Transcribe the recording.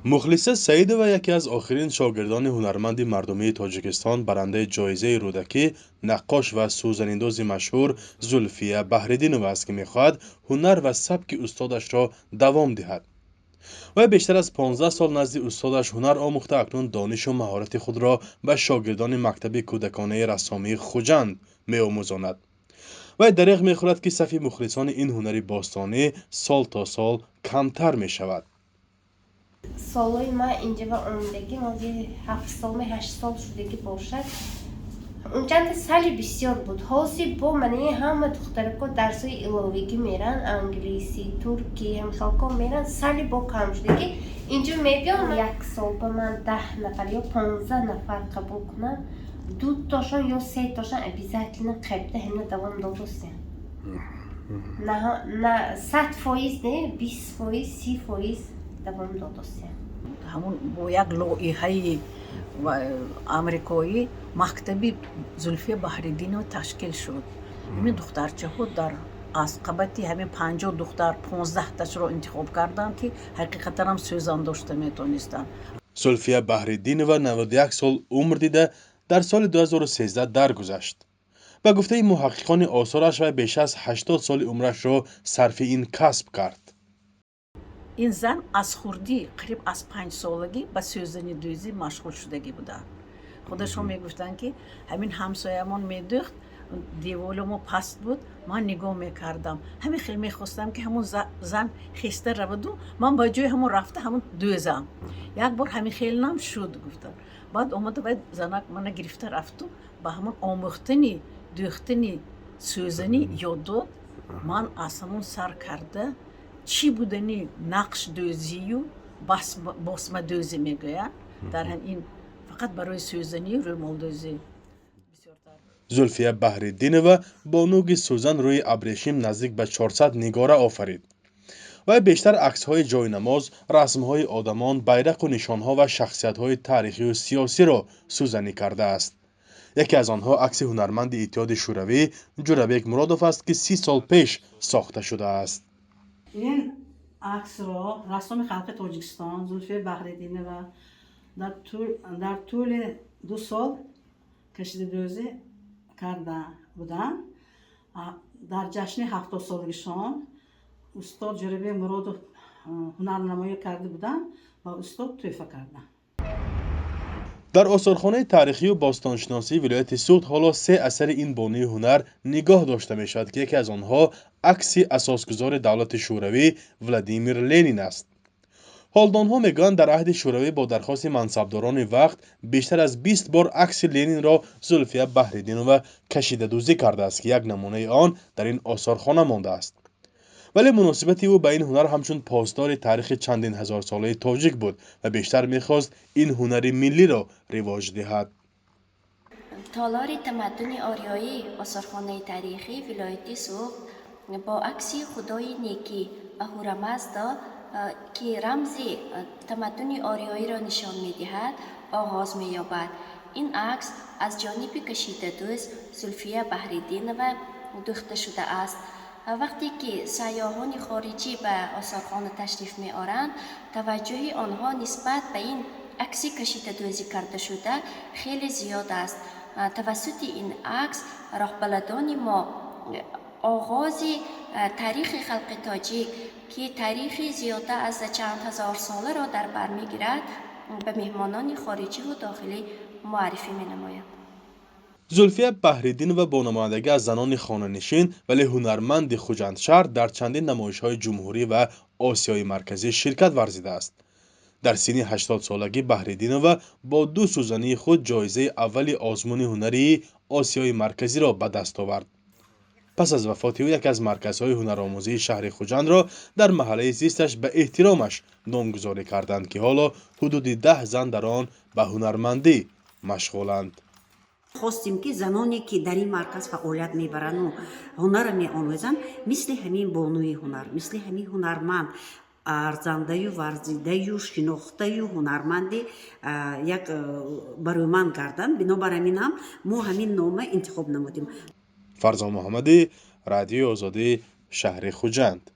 مخلصه سعیدова یکی از آخرین شاگردان هنرمند مردمی تاجیکستان برنده جایزه رودکی نقاش و سوزنینداز مشهور زلفیه بحرالدینова است که می‌خواهد هنر و سبک استادش را دوام دهد. و بیشتر از 15 سال نزد استادش هنر آموخته اکنون دانش و مهارت خود را به شاگردان مکتب کودکانه رسامی خوجند می‌آموزاند. و دریغ می‌خورد که صف مخلصان این هنری باستانی سال تا سال کمتر می‌شود. سالهای ما اینجا و عمرگی ماضی 7 سال 8 سال شده که باشد اون چند سالی بسیار بود. حاسی با منی همه دخترکا درسای الهیگی میرن، انگلیسی، ترکی، هم خالکا میرن، سالی با کم شده که اینجا میبیان 1 سال با من 10 نفر یا 15 نفر قبول کنم، 2 تاشون یا 3 تاشون ابیزتلین قبله همه دوام دادوستن. نه 100% نه 20% 30% دوام دادوستن. همون با یک لایحه آمریکایی مکتبی زلفیه بحرالدینова تشکیل شد. این دخترچه ها در عقبتی همین 50 دختر 15 تاش رو انتخاب کردن که حقیقتا هم سوزان داشته میتونستن. زلفیه بحرالدینова 91 سال عمر دیده در سال 2013 درگذشت. به گفته محققان آثارش و بیش از 80 سال عمرش را صرف این کسب کرد. این زن از خردی قریب از 5 سالگی به سوزنیدوزی مشغول شدگی بودن. خودشون میگفتن که همین همسایه‌مون میدوخت، دیوالمو پست بود، من نگاه میکردم، همین خیلی میخواستم که همون زن خسته رود و من با جای همون رفته همون دوزم. یک بار همین خیلی نم شد گفتن. بعد اومده باید زنک من گرفته رفت و با همون آموختنی دوختنی سوزنی یاد داد. من از همون سر کرده چی بودنی نقش دوزی و باسم دوزی میگوید در این فقط برای سوزنی رومال دوزی. زلفیه بحرالدینова با نوگ سوزن روی ابریشم نزدیک به 400 نگاره آفرید و بیشتر عکس‌های جاینماز، رسم‌های آدمان، بیرق و نشان‌ها و شخصیت‌های تاریخی و سیاسی را سوزنی کرده است. یکی از آنها عکس هنرمند اتحاد شوروی جورابک مرادوف است که 30 سال پیش ساخته شده است. این عکس را رسام خلق تاجیکستان زلفیه بحرالدینова در طول 2 سال کشیده‌دوزی کرده بودند. در جشن 70 سالگیشان استاد جورابک مرادوف هنرنمایی کرده بودند و استاد تحفه کردند. در آثارخانه تاریخی و باستانشناسی ولایت سوخت حالا 3 اثر این بانی هنر نگاه داشته می شود که یکی از آنها عکس اساسگزار دولت شوروی ولادیمیر لنین است. حالدانها میگویند در عهد شوروی با درخواست منصبداران وقت بیشتر از 20 بار عکس لنین را زلفیه بحرالدینова کشیده دوزی کرده است که یک نمونه آن در این آثارخانه مانده است. ولی مناسبت او به این هنر همچون پاسدار تاریخ چندین هزار ساله تاجیک بود و بیشتر میخواست این هنر ملی را رواج دهد. تالار تمدن آریایی آثارخانه تاریخی ولایت سوخت با عکس خدای نیکی اهورامزدا که رمز تمدن آریایی را نشان می‌دهد آغاز می‌یابد. این عکس از جانب کشیده‌دوز زلفیه بحرالدینова دوخته شده است. وقتی که سیاحان خارجی به آثارخانه تشریف می‌آورند، توجه آنها نسبت به این عکس کشیده‌دوزی کرده شده خیلی زیاد است. توسط این عکس راهبلدان ما آغاز تاریخ خلق تاجیک که تاریخی زیاده از چند هزار ساله را در بر می‌گیرد به مهمانان خارجی و داخلی معرفی می‌نماید. زلفیه بحرالدینова با نمایندگی از زنان خانه‌نشین ولی هنرمند خوجندشهر در چندین نمایش‌های جمهوری و آسیای مرکزی شرکت ورزیده است. در سن 80 سالگی بحرالدینова با 2 سوزنی خود جایزه اول آزمون هنری آسیای مرکزی را به دست آورد. پس از وفات او یکی از مرکزهای هنرآموزی شهر خوجند را در محله زیستش به احترامش نامگذاری کردند که حالا حدود 10 زن در آن به هنرمندی مشغولند. خواستیم که زنانی که در این مرکز فعالیت میبرند و هنر میآموزند مثل همین بانوی هنر، مثل همین هنرمند ارزنده و ورزیده و شناخته و هنرمند یک برومند گردند. بنابر همین هم ما همین نام انتخاب نمودیم. فرزان محمدی، رادیو آزادی، شهر خوجند.